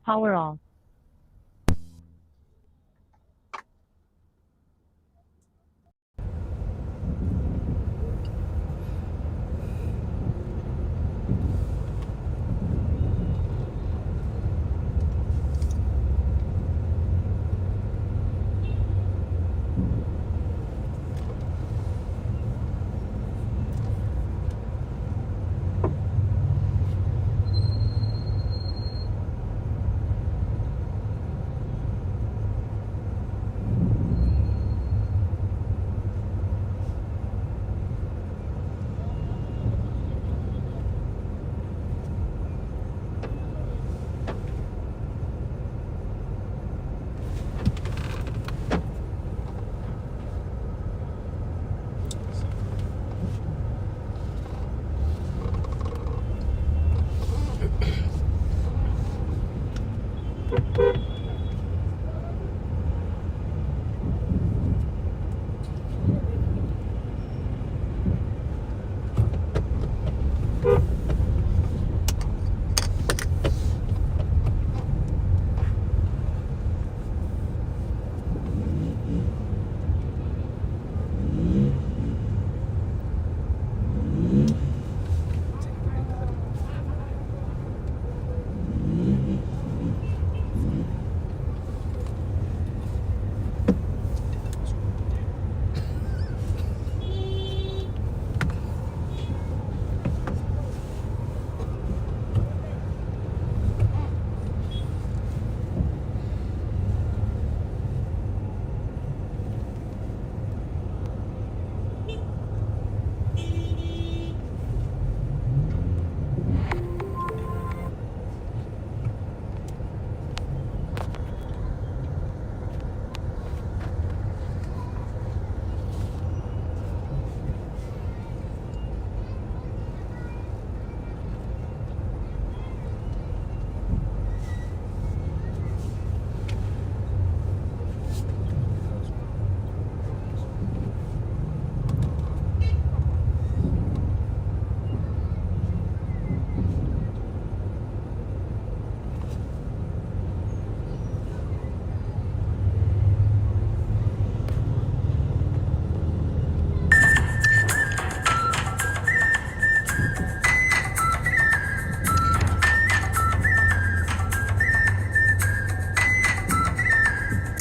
Power off.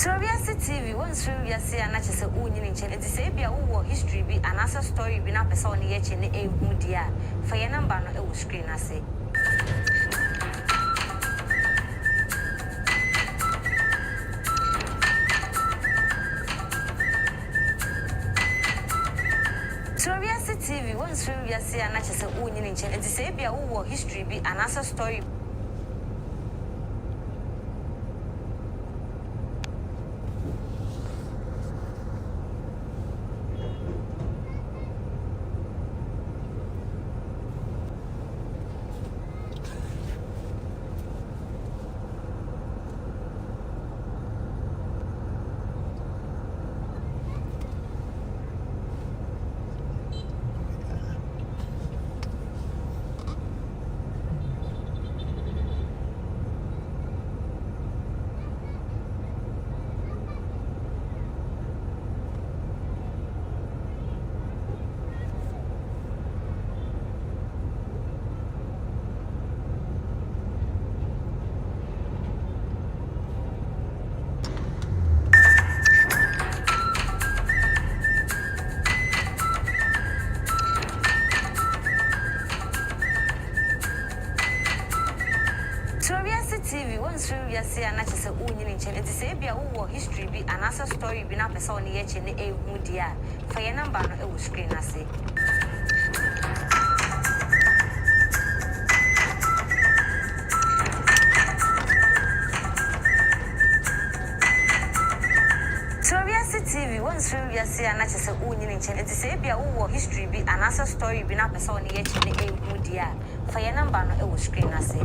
SuroWiase TV, one SuroWiase and not just a union in Chile. This Abia who history be an answer story be not person yet in a mudia. For your number no screen, I say. SuroWiase TV, one SuroWiase and not just a union in Chile. This Abia who history be an answer story. SuroWiase TV, one SuroWiase and not just a union in Chile. This Abia who history be an answer story be not person yet in a mudia. For your number no screen, I say. SuroWiase TV, one SuroWiase and not just a union in Chile. This Abia who history be an answer story be not person yet in a mudia. For your number no screen, I say.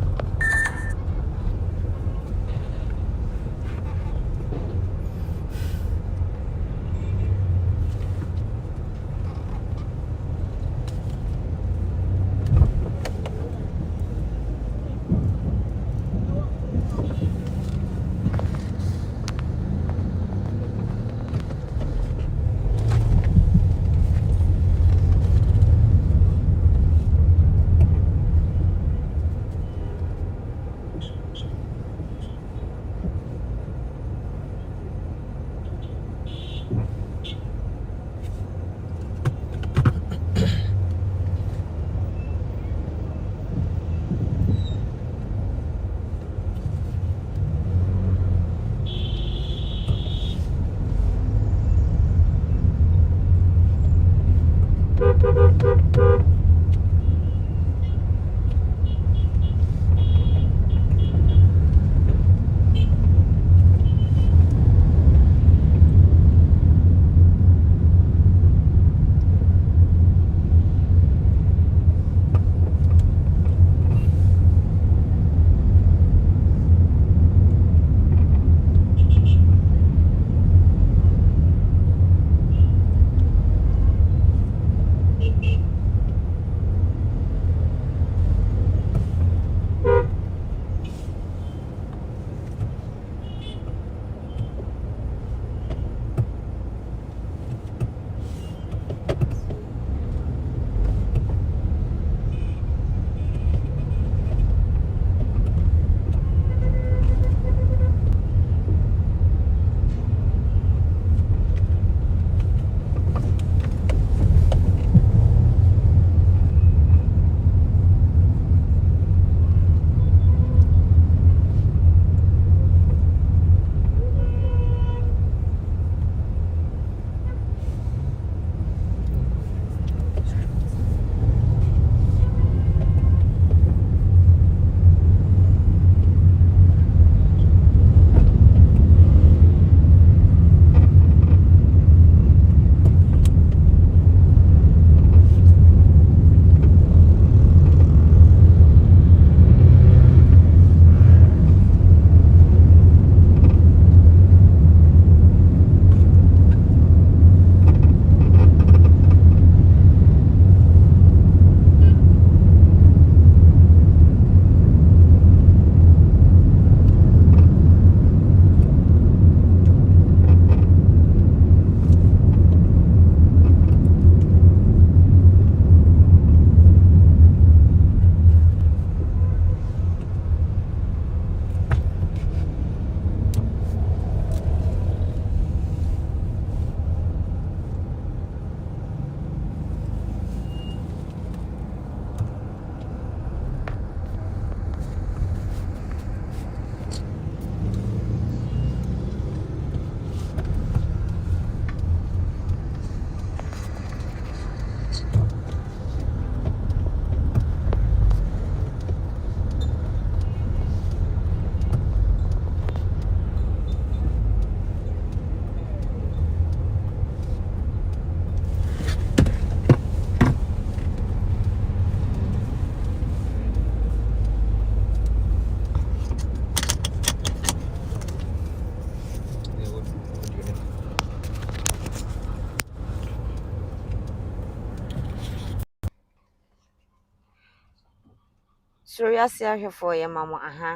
SuroWiase ahwefo ye mamo aha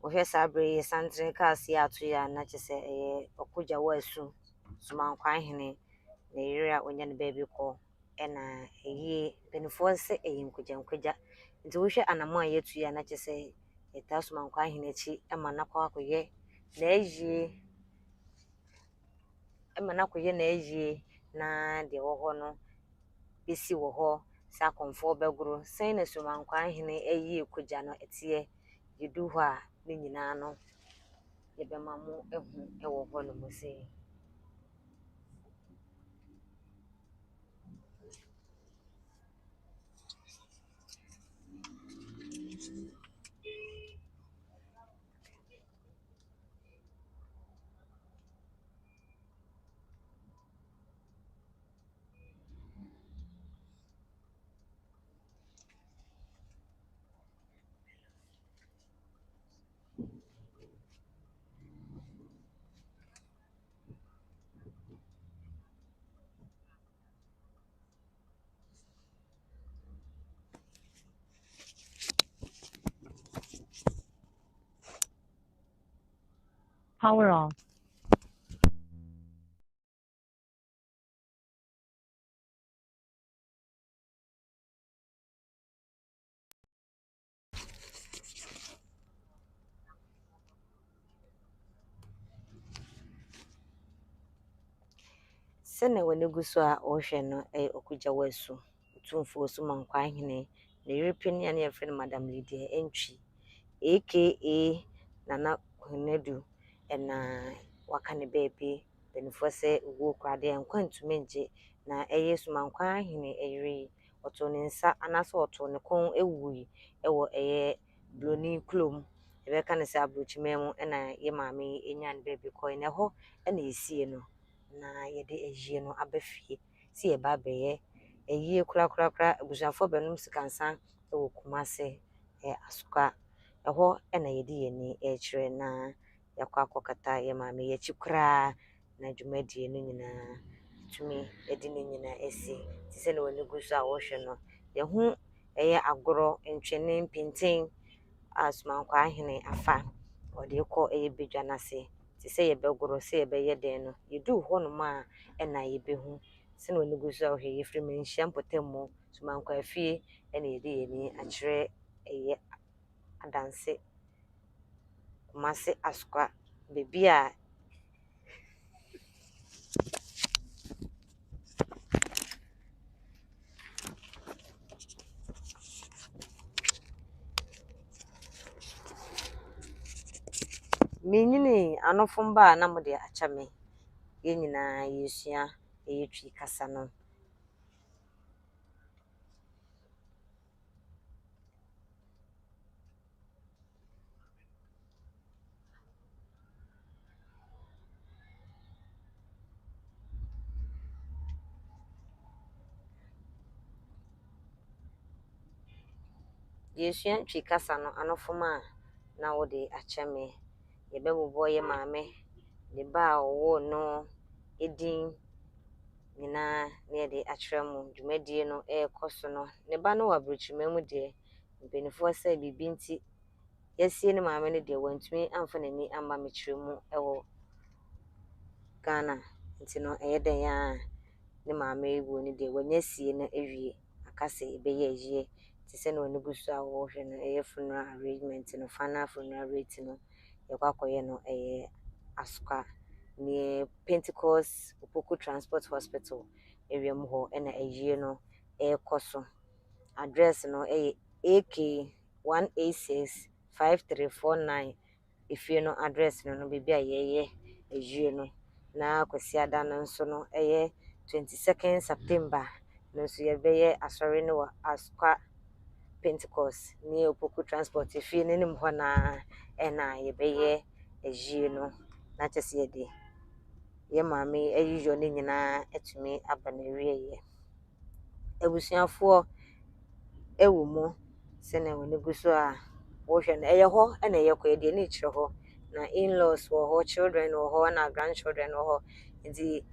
wohwe sabre ye santre cars ya ato ya na chese okugya wasu SuroWiase na yiri a onya ne baby ko na eyi benifo se eyi nkugya nti wohwe anamo a yetu ya na chese eta SuroWiase chi ema na kwa akoye na eji ema na akoye na eji na de wo ho no besi wo ho sa konfo beguru sen na SuroWiase eyi kugya no etie yedu ho a ne nyina no ye be mamu ehu ewo ho no mose. Power off. Sene woni guso a ohwe no okugya wasu OTUMFUO SuroWiase na European ya na friend Madam LYDIA ANTWI aka Nana Kwenedu na wakane baby benifo se wo kwade enkwantume nje na SuroWiase eyiri oto ne nsa anasa oto ne kon ewui ewo bloni klom ebe kan se abrochimemu na ye maame enya ne baby ko ne ho na esie no na yede ejie no abafie si ye ba beye eyie kura abusuafo benum sikansa ewo kumase asuka eho na yede yeni kire na yakwa akokata ye maame ye chikura na dwumadie no nyina tumi edi ne nyina esi ti se ne woni guso a wo hwe no ye hu agoro ntwene mpinten a SuroWiase afa ode ko bedwa na se ti se ye begoro se ye beye den no yedu ho no ma na ye behu se ne woni guso a wo hwe ye free menhia mpotamu SuroWiase na yede yeni akire adanse kumase asuka bebi a menyini anofomba na mo de achame ye nyina yesua twi kasa no yesua twi kasa no anofoma na wo de achame ye bebobo ye maame de ba wo no edin nyina na ye de achiremu dwumadie no koso no ne ba no wabrochimemu de benifo se bibi nti yesie ne maame no de wantumi amfa nani amma mechiremu ewo Ghana nti no den ya ne maame wo ni de wanyasie na ewie akase ebeye ajie ti se no ne guso a wo hwe no funeral arrangement no final funeral rate no yakwakoye no asuka ne Pentecost Opoku Transport Hospital ewiem ho na ajie no koso address no AK 186 5349 ifie no address no bibi a yeye ajie no na kwasi ada no nso no 22nd September no so ye beye asori no wa asuka Pentecost ni Opoku Transport ifie nenim ho na ye beye ajie no na chese ye de ye maame ayiyo ne nyina etumi aba na wie ye ebusuafo ewo mu se na woni guso a wo hwe no ho na ye de ni kire ho na in-laws wo ho children wo ho na grandchildren wo ho nti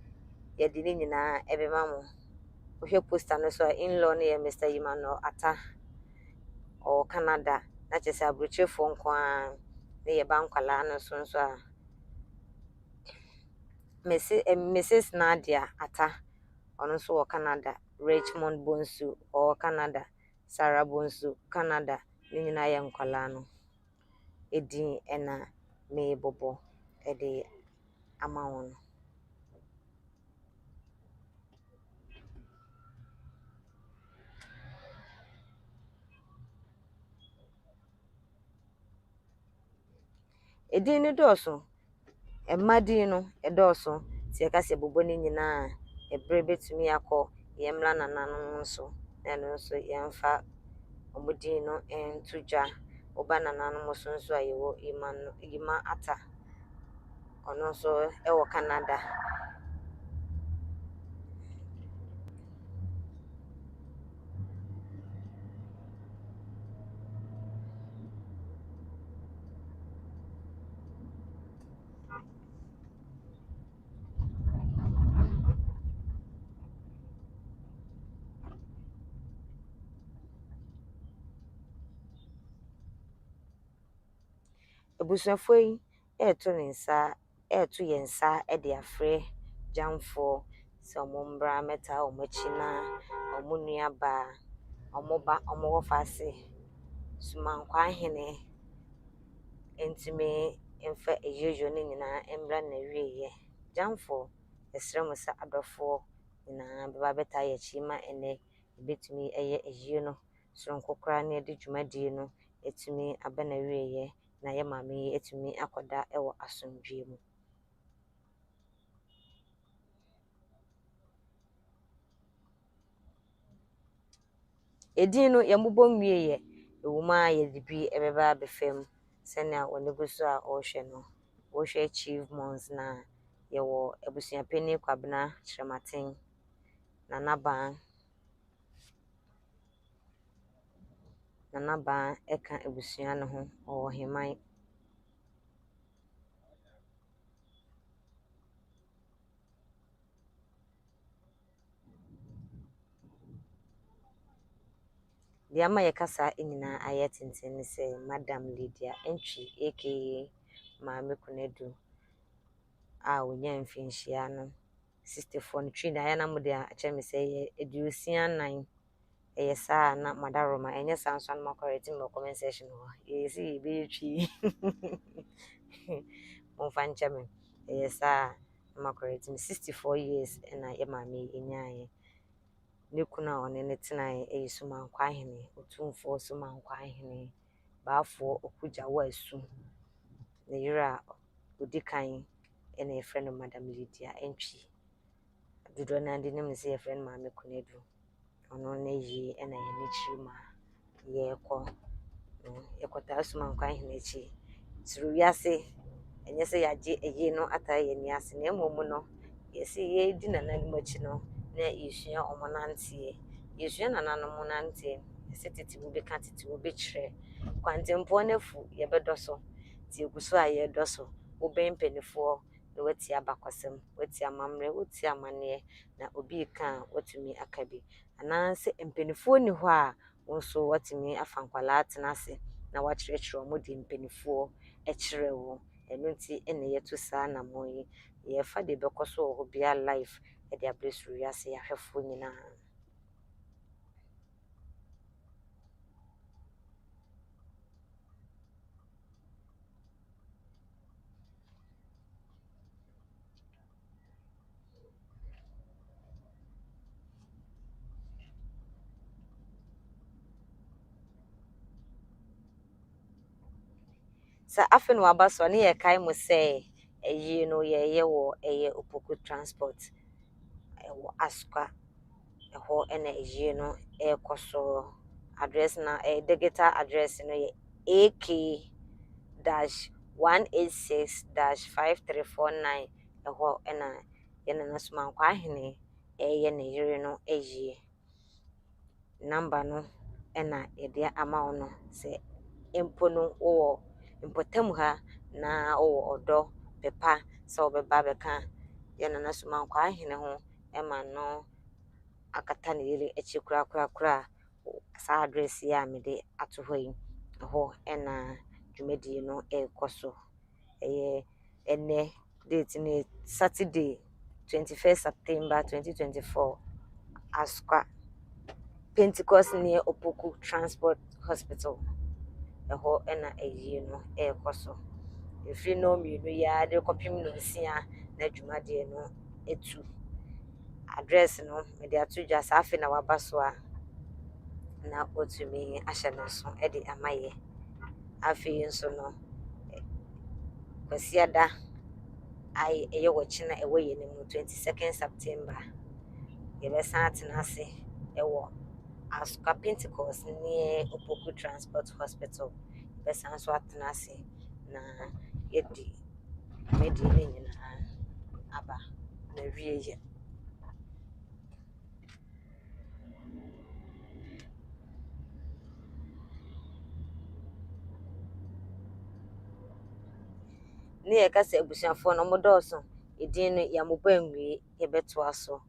ye de ni nyina ebe mamu wo hwe poster no so in-law no ye Mr. Yimano Ata o Canada na kyerɛ sɛ aburokyerefo nko a na yɛba nkwalaa no nso a Mrs. Nadia Ata ɔno nso wɔ Canada, Richmond Bonsu ɔwɔ Canada, Sarah Bonsu Canada, ne nyinaa yɛ nkwalaa no edin ɛna meebobɔ ɛde ama wɔn. Edin no dɔɔso, ɛmma din no ɛdɔɔso, nti yɛka sɛ yɛbobɔ ne nyinaa ɛberɛ bɛtumi akɔ yɛmmra nananom nso na ɛno nso yɛmfa ɔmo din no nto dwa. Woba nananom so nso a yɛwɔ Yima Ata, ɔno nso ɛwɔ Canada. Abusuafoɔ yi ɛɛto yɛn nsa ɛde afrɛ gyamfoɔ sɛ ɔmo mbra mmɛtaa ɔmo akyi na ɔmo nuabaa, ɔmo ba ɔmo wɔfa ase Sumankwahene ntumi mfa ayieyo no nyinaa mbra n'awieɛ. Gyamfoɔ, yɛsrɛ mo sɛ adɔfoɔ nyinaa bɛba abɛtaa yɛn akyi ma ɛnɛ yɛbɛtumi ɛyɛ ayie no soronko koraa na yɛde dwumadie no atumi aba n'awieɛ na yɛ maame yi atumi akɔda ɛwɔ asomdwee mu. Edin no yɛmbobɔ nwieɛ, ɛwɔ mu a yɛde bi ɛbɛba abɛfam sɛnea wɔn gu so a ɔrehwɛ no. Wɔhwɛ Chief MOURNS na yɛwɔ abusuapanyin Kwabena Kyerɛmaten, Nanabaa ɛka abusua no ho ɔwɔ Heman. Deɛ ama yɛkasa nyinaa ayɛ tenten ne sɛ Madam LYDIA ANTWI aka Maame Kunadu a onyaa mfinhyia no 64 no twi na ayɛ na mode akyerɛ me sɛ ɛyɛ 64. Ɛyɛ saa na madaroma ɛnyɛ saa nso na makɔrɛte me wɔ comment section hɔ. Yɛsi yɛbɛyɛ twi. Momfa nkyɛ me. Ɛyɛ saa na makɔrɛte me 64 years ɛna yɛ maame yi nyaeɛ. Ne kunu a ɔne ne tenaeɛ ɛyɛ Sumankwahene, OTUMFUO Sumankwahene, BAFFOUR Okugyawa Asu. Ne yere a odi kan ɛna yɛfrɛ no Madam LYDIA ANTWI. Dodoɔ no ade nim sɛ yɛfrɛ no Maame Kunadu. Ɔno na yie ɛna yɛne kyiri ma yɛkɔ. Yɛkɔtaa Sumankwahene akyi. SuroWiase ɛnyɛ sɛ yɛagye ayie no ataa yɛn ani ase na mmom no yɛsi yɛdi nananom akyi no na yɛsua ɔmo nanteɛ. Yɛsua nananom nanteɛ. Yɛsɛ tete wo bɛka tete wo bɛkyerɛ. Kwantempɔn no afu yɛbɛdɔ so. Nti egu so a yɛdɔ so. Wobɛn mpanimfoɔ na wati abakɔsɛm, wati amammerɛ, wati amanneɛ na obi ka a watumi aka bi. Anaasɛ mpanimfoɔ ni hɔ a wo nso watumi afa nkwalaa atena ase na wakyerɛkyerɛ ɔmo de mpanimfoɔ ɛkyerɛ wo. Ɛno nti ɛna yɛto saa anammɔn yi. Yɛfa deɛ ɛbɛkɔ so wɔ hɔ biara live ɛde abrɛ SuroWiase ahwɛfoɔ nyinaa. Sa afei na waba so ne yɛkae mo sɛ ayie no yɛyɛ wɔ ɛyɛ Opoku transport ɛwɔ Asukwa ɛhɔ ɛna ayie no ɛrekɔ so. Address na digital address no yɛ AK-186-5349 ɛhɔ ɛna yɛnana Sumankwahene ɛyɛ ne yere no ayie. Number no ɛna yɛde ama wo no sɛ mpo no wowɔ mpɔtam ha na wowɔ ɔdɔ pepa sɛ wobɛba bɛka yɛnana Sumankwahene ho ɛma no akata ne yere akyi koraa saa address yi a mede ato hɔ yi ho ena dwumadi no ekoso ene date ni Saturday 21st September 2024 Asqa Pentecost near Opoku Transport Hospital ho ena no ekoso if you know me no ya de kopim no sia na dwumadi no etu address no me de atu dwa safi na wabaso a na otumi ahye no so e de amaye afi nso no kwasiada ai eye wochina ewe ye ne mu 22nd September ye be san atenase ewo Asqa Pentecost near Opoku Transport Hospital be san so atenase na yedi medi ne nyina aba na wieye ne ye kasa ebusuafo no modoso edin no ya mobanwie ye beto aso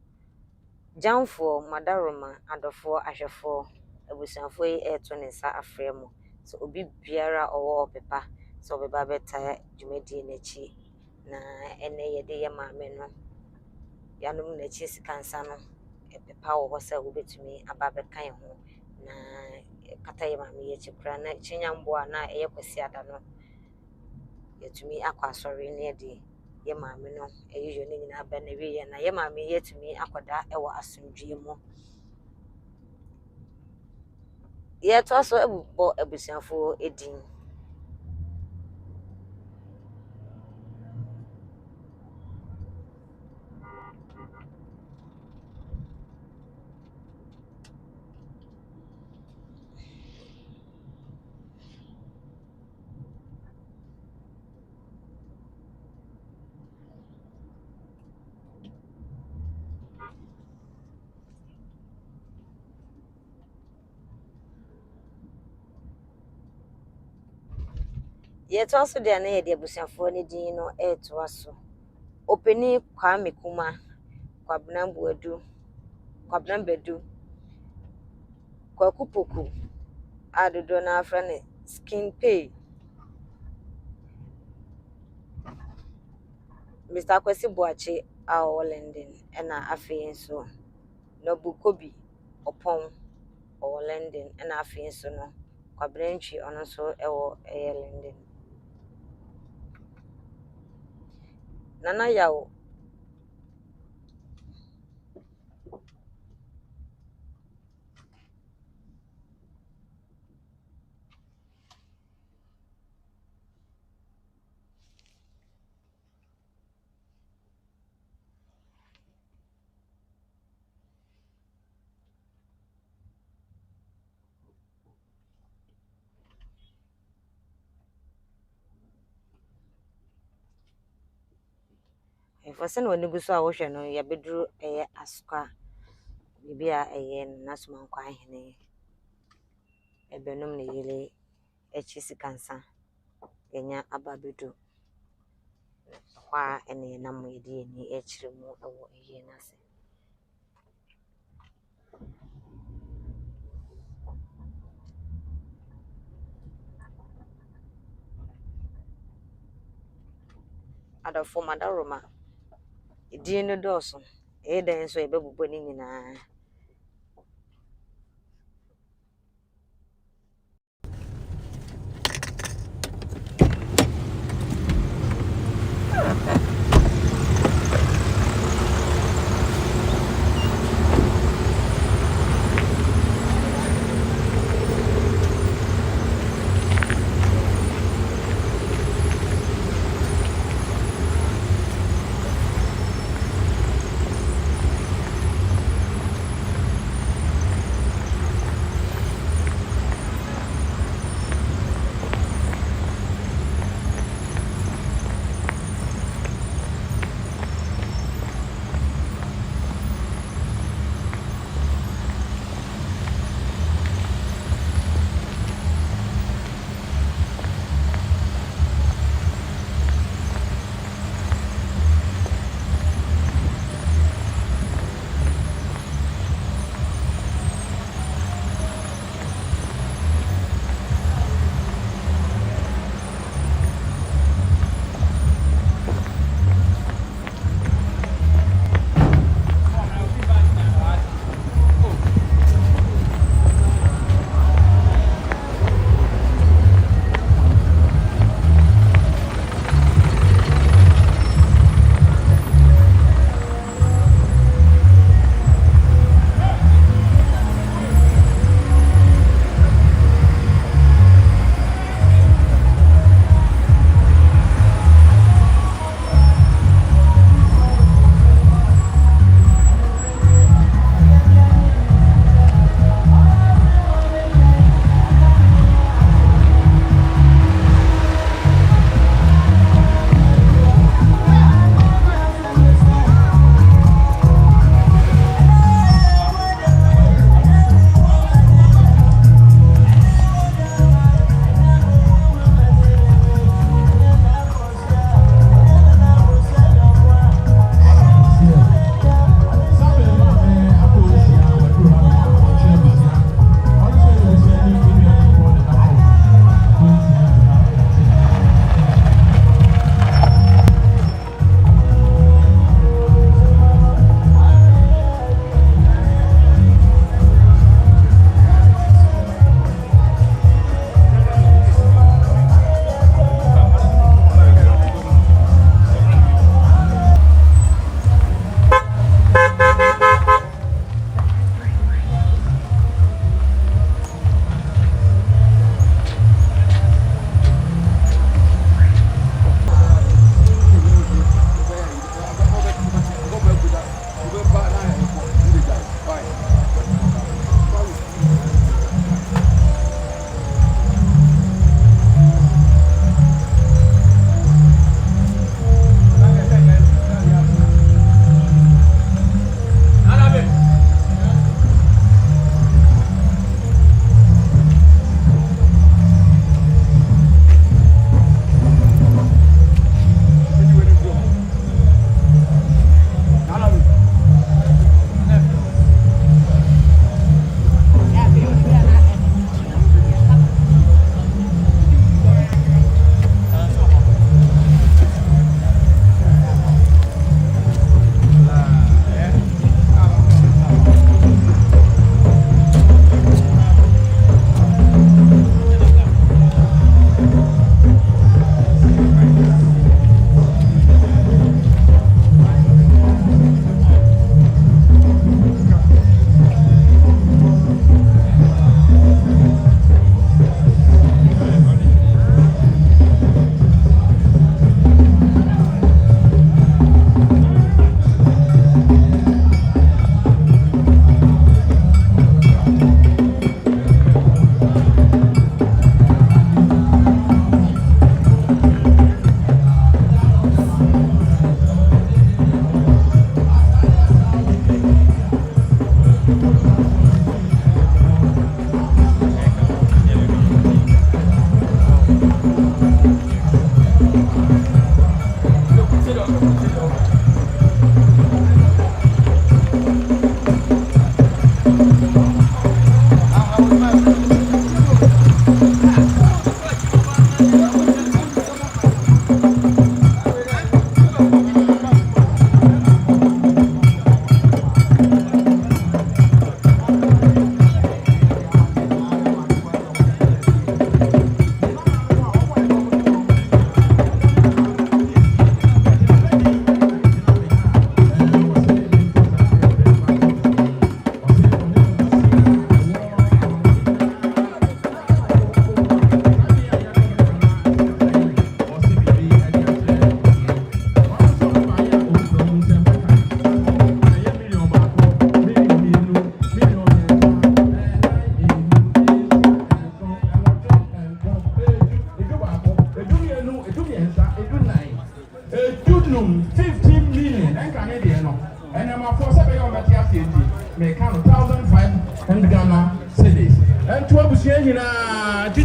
Jamfo Madaroma adofo ahwefo ebusuafo yi eto ne nsa afremo so obi biara owo pepa so obeba beta dwumadi n'echi na ene ye de ye maame no yanom n'echi sikansa no pepa wo ho sa obetumi aba beka ye ho na kata ye maame ye chikura na chinyambo na eye kwasi ada no yetumi akwa asori ne de ye maame no eyiyo ne nyina ba na wiye na ye maame yetumi akoda ewo asomdwie mu ye to so ebubo ebusuafo edin ye to so de na ye de ebusuafo ne din no eto aso openi Kwame Kuma Kwabnambedu Kwakupoku adodo na afra ne Skin Pay Mr. Kwesi Boache a London ena afi nso Nobukobi Opon o London ena afi nso no Kwabranchi ono so ewo London Nana yawo efose no wani guso a wo hwe no ya beduru Asqa bibia NSUMANKWAHENE ebenum ne yele echi sikansa yenya ababedu kwa ene na mo yedi ni echire mu ewo eye nase adafo Madaroma edin no doso den so ebebubo ni nyina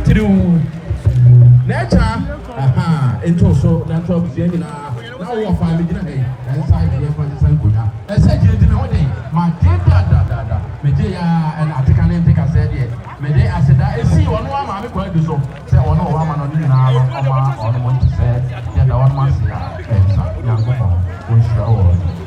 through nature. Aha, into so natural being now we're finding inside the Sanguina. I said, you didn't know my dear dada, Medea and African Olympic. I said, Medea, I said, I see one woman, I'm going to do so. Say, oh no, I'm on the on the one to say, yeah, the one must say, young people, we show.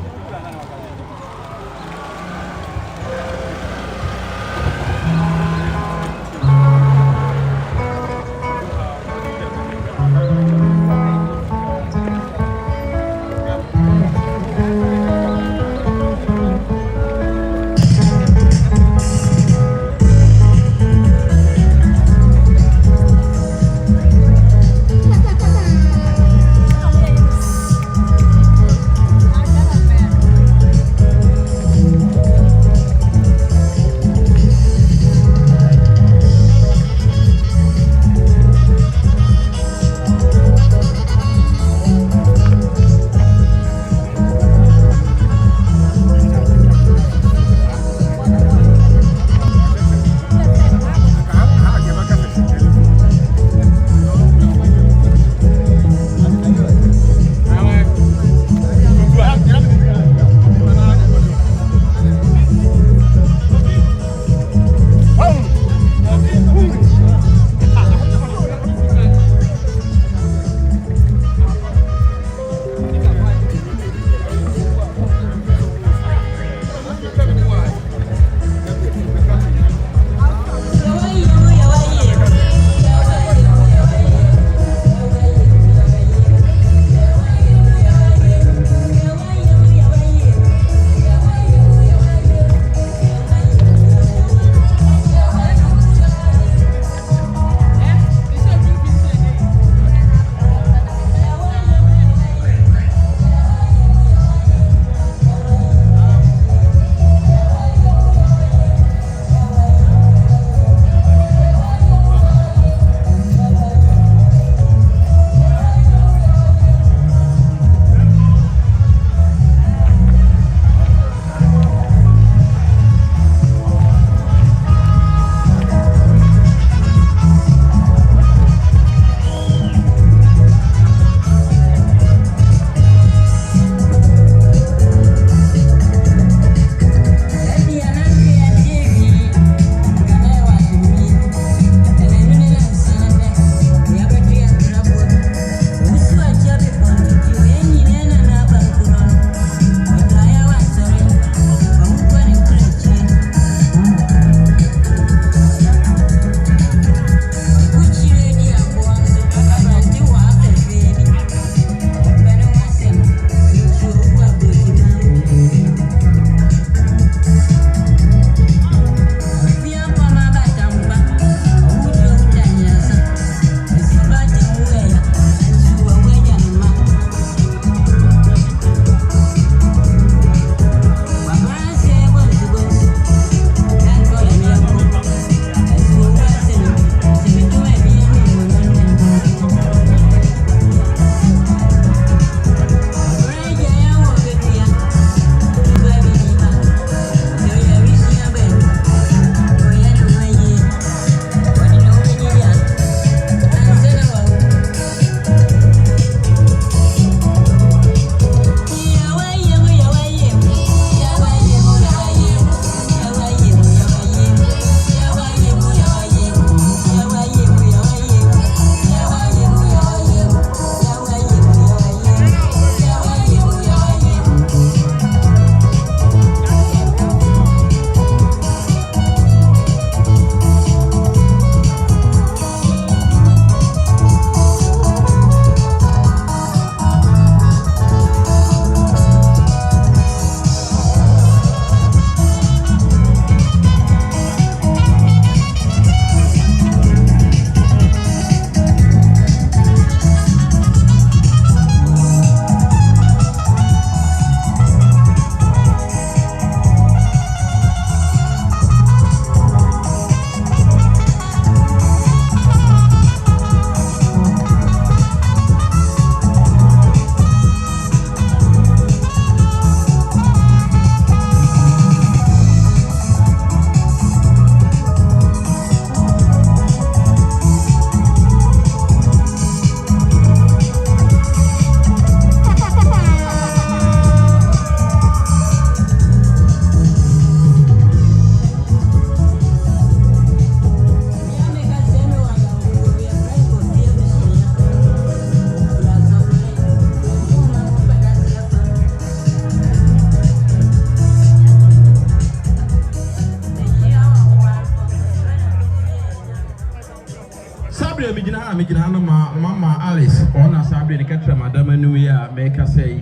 Mijina no Mama Alice ona sabe ne ketra madam anu ya make say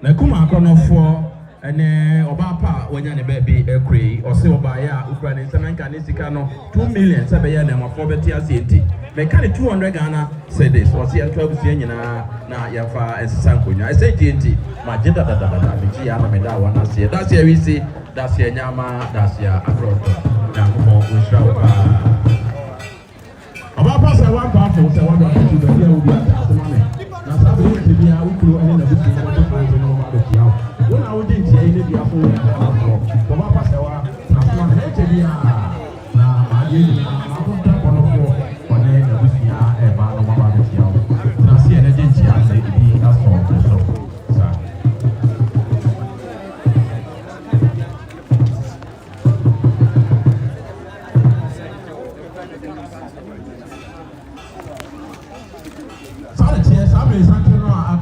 na kuma akonofo ene oba pa wanya ne baby ekre o se oba ya ukra ne semenka ne sika no 2 million se be ya na mafo beti asenti me ka ne 200 Ghana cedis o se antwa busia nyina na ya fa ensankonya ese enti ma jeda dada me ya na me da wana se da se wi se da se nyama da se afroto na ko usra oba Aba pass I want powerful say one to the here will be at money. Na sabe we be a ukuru ene na busi na to find no ma do kia. When I would dey here dey afo we aba pass I want na so na e be a na aye na ko ta kono fo one na busi a e ba no ma do kia. Na si ene dey here say be aso so. Sa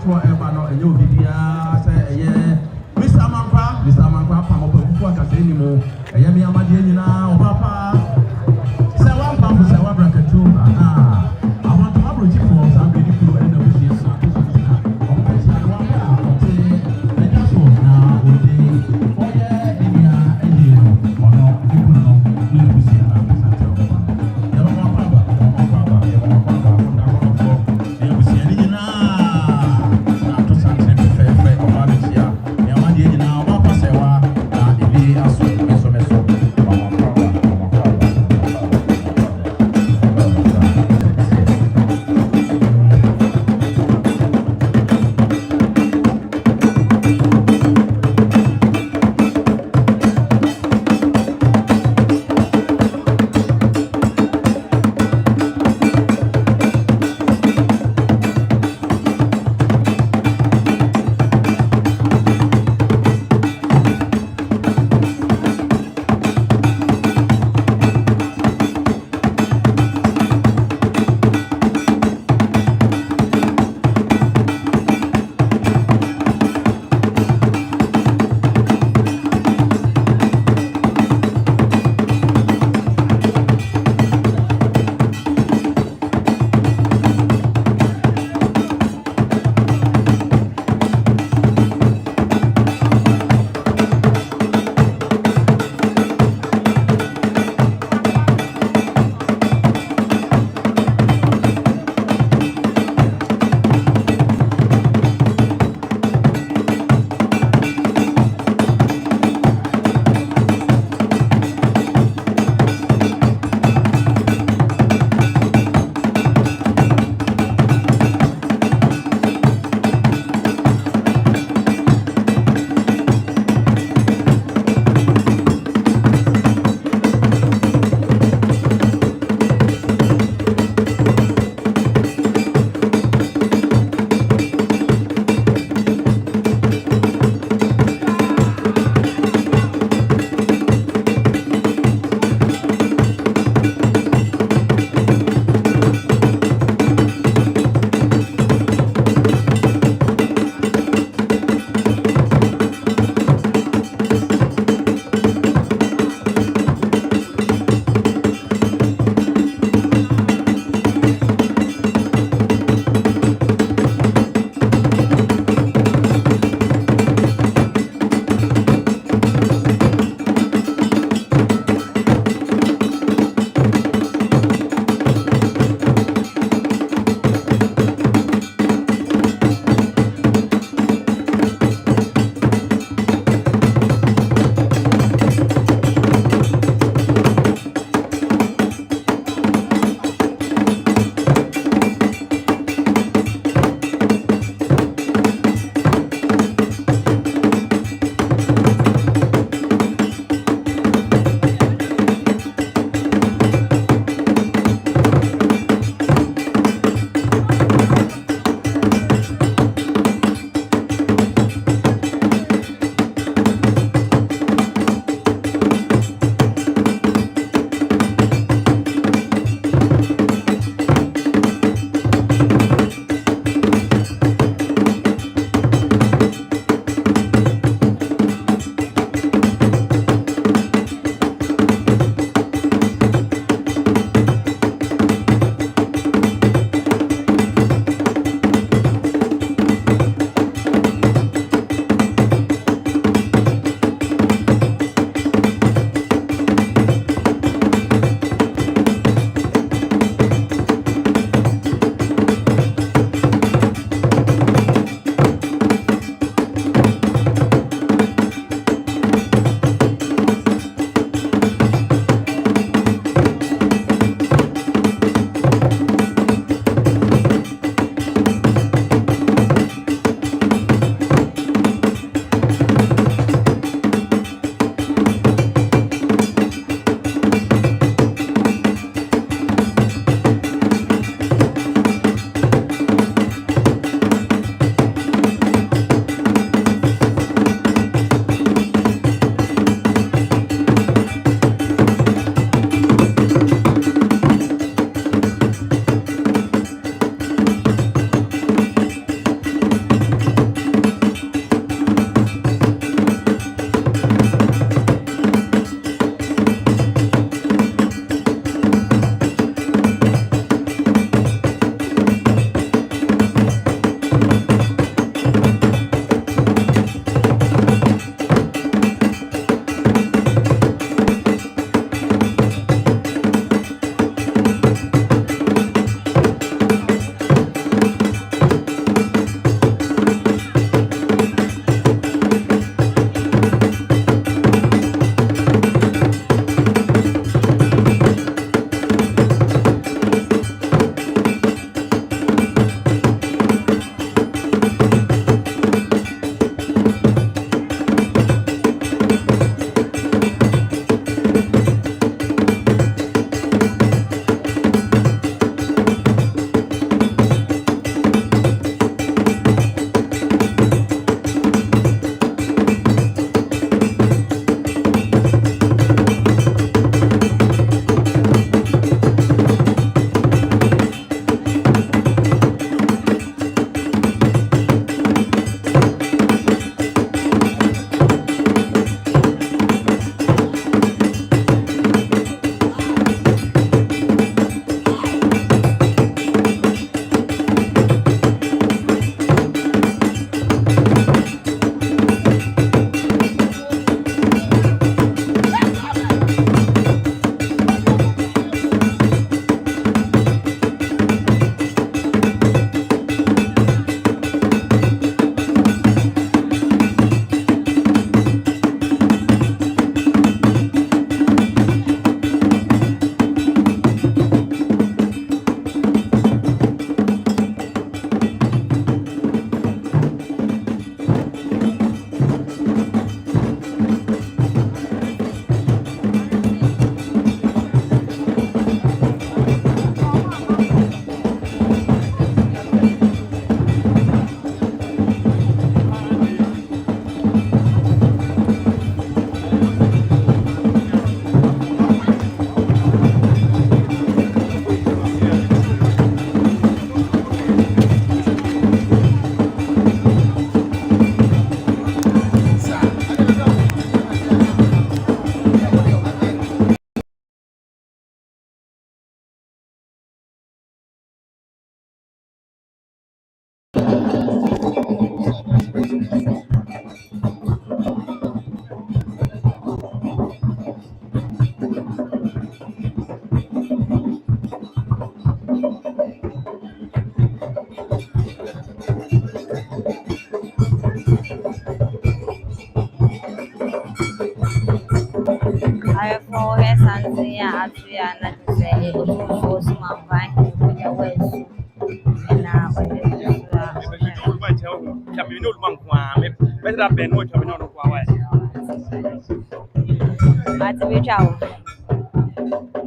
for ever no enyo bibia say eye Mr. Mankwa pa mo pa ka say ni mo eye mi amade nyina o papa say one pampo say one braketu I want to have roji for some be people and no be na o pa say one pa o te e da so na o de o ye dia e no ono people no ni be see na sa te o pa ya mo pa ba na ko ko e be see ni nyina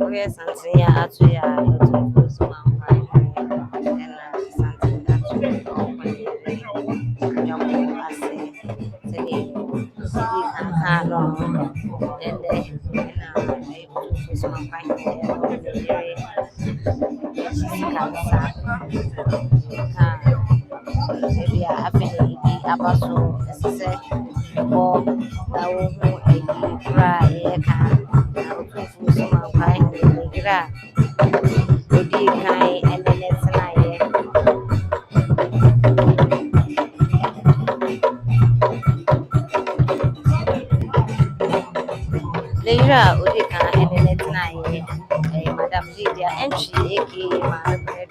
Okay, something ya actually OTUMFUO SuroWiase and something actually Jamu ase today no and OTUMFUO SuroWiase maybe I feel abaso say or that will cry OTUMFUO SuroWiase gra odi kai and then it's Leira Odeka and then it's Madam LYDIA Antwi aka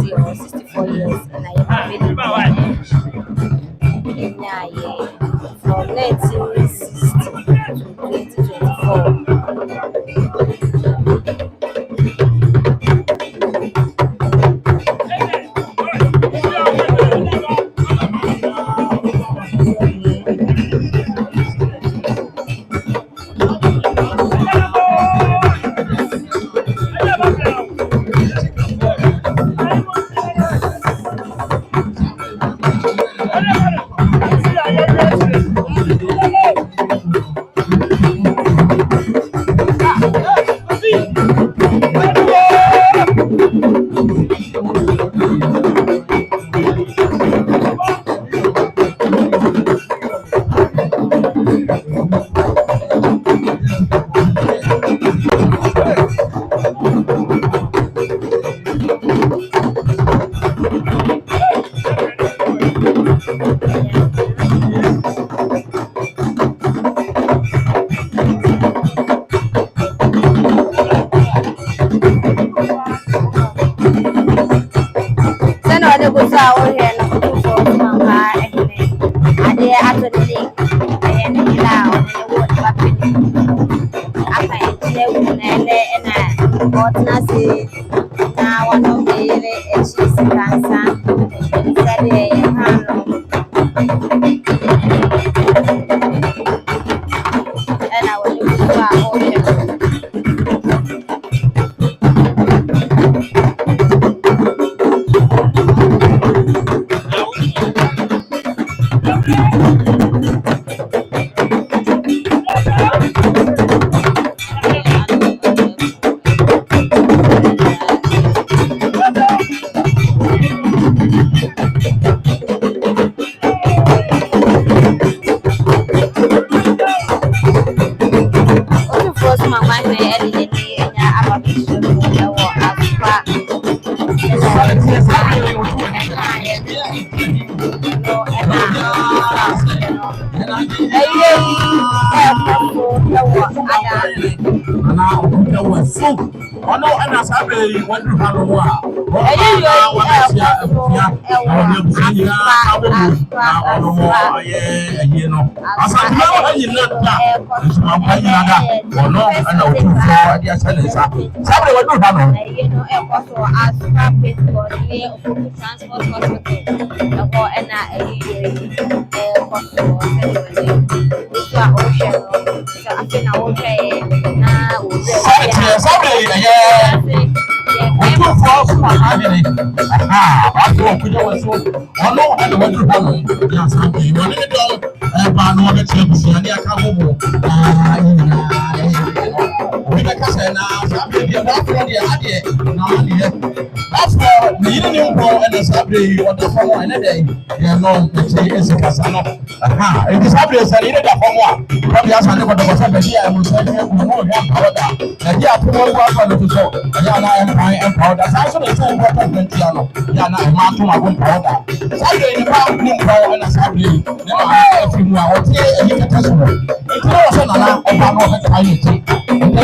It's 64 years and I from 1960 to 2024.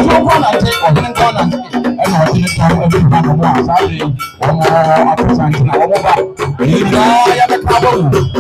so corner take or then corner and I didn't come every back of one Saturday or more after Santina or more. You know, I have a problem.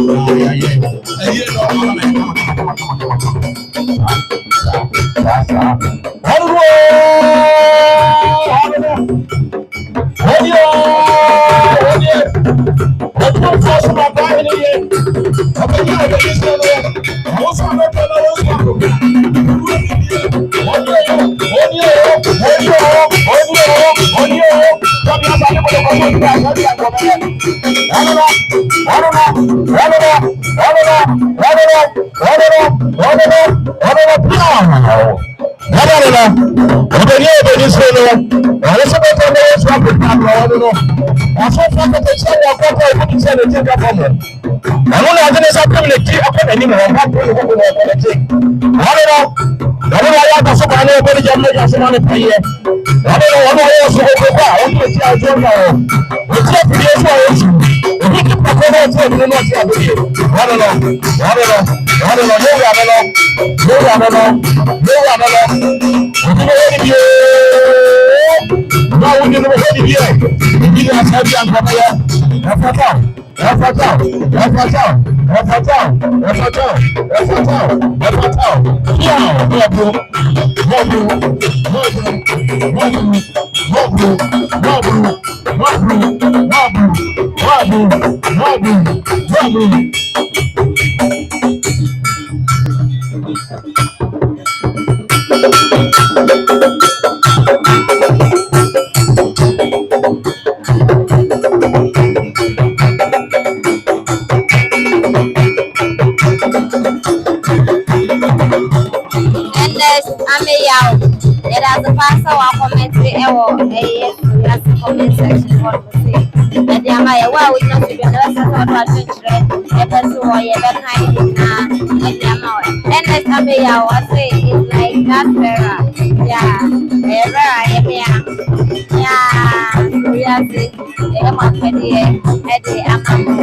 Comment section for the say. And the Amaya, well, we know to be the rest of our children, ever so I ever kind and the Amaya. And the Amaya was say it's like that Vera. Yeah, Vera, yeah, SuroWiase, the Emma Eddie, Amamo.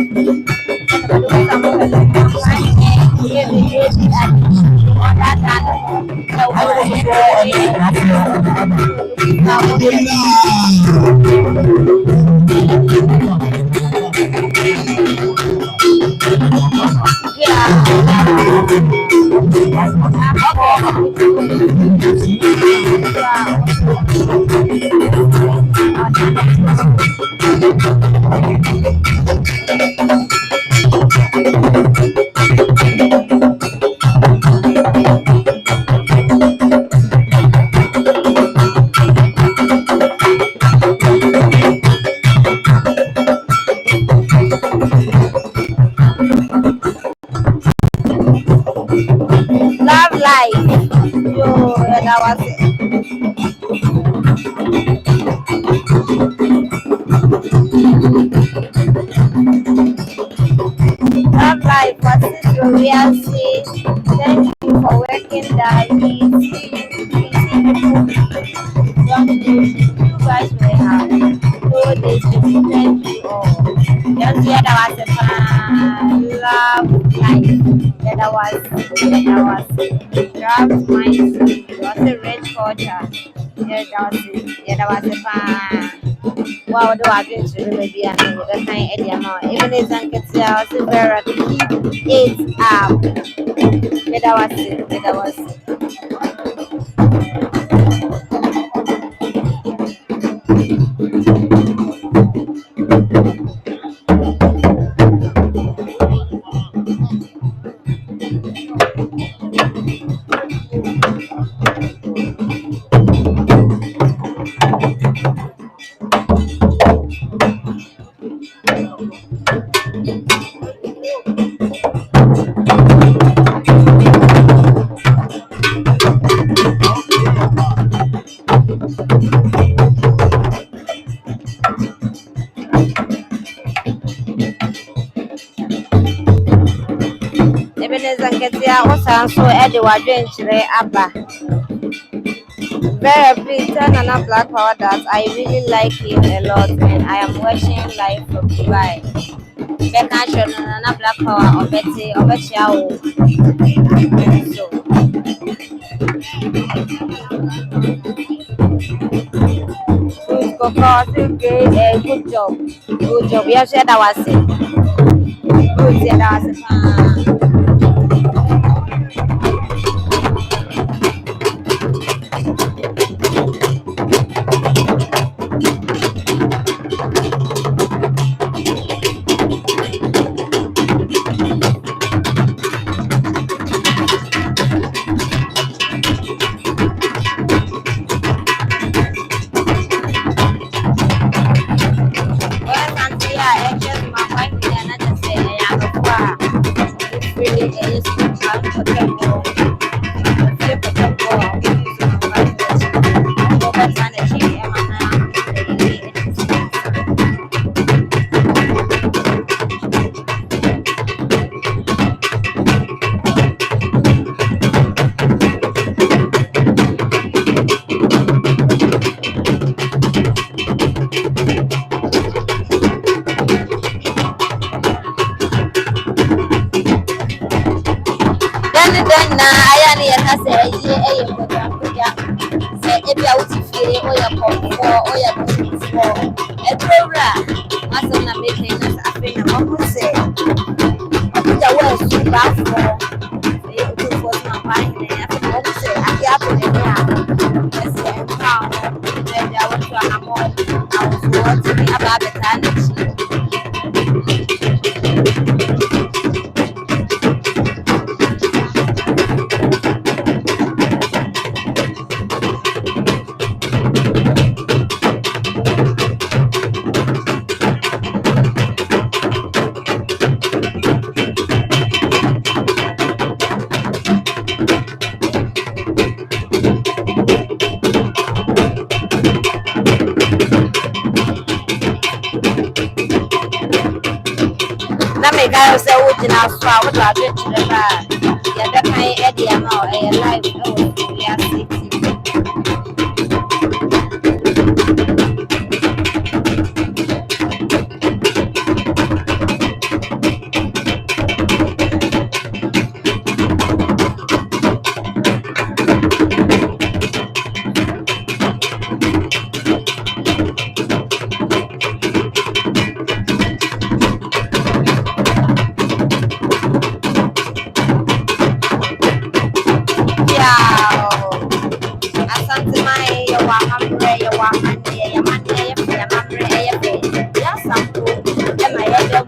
Thank you for working that you guys may have no days to thank you all. Just hear that was a love life. That was draft minds. It was a rich culture. That was a fan. Wow, do I get to maybe I know the kind of amount. Even if I can say I was very keep it up. That was it. So Edward Abba. Very please tell Nana Black Power that I really like him a lot and I am watching live from Dubai. Becca show Nana Black Power or Betty or Betty. So Good job. Good job. Yeah, share that was it. Good, yeah, that was it. Guys, I would not swallow. I would like to the bar. Yeah, that kind of idea. No, I like.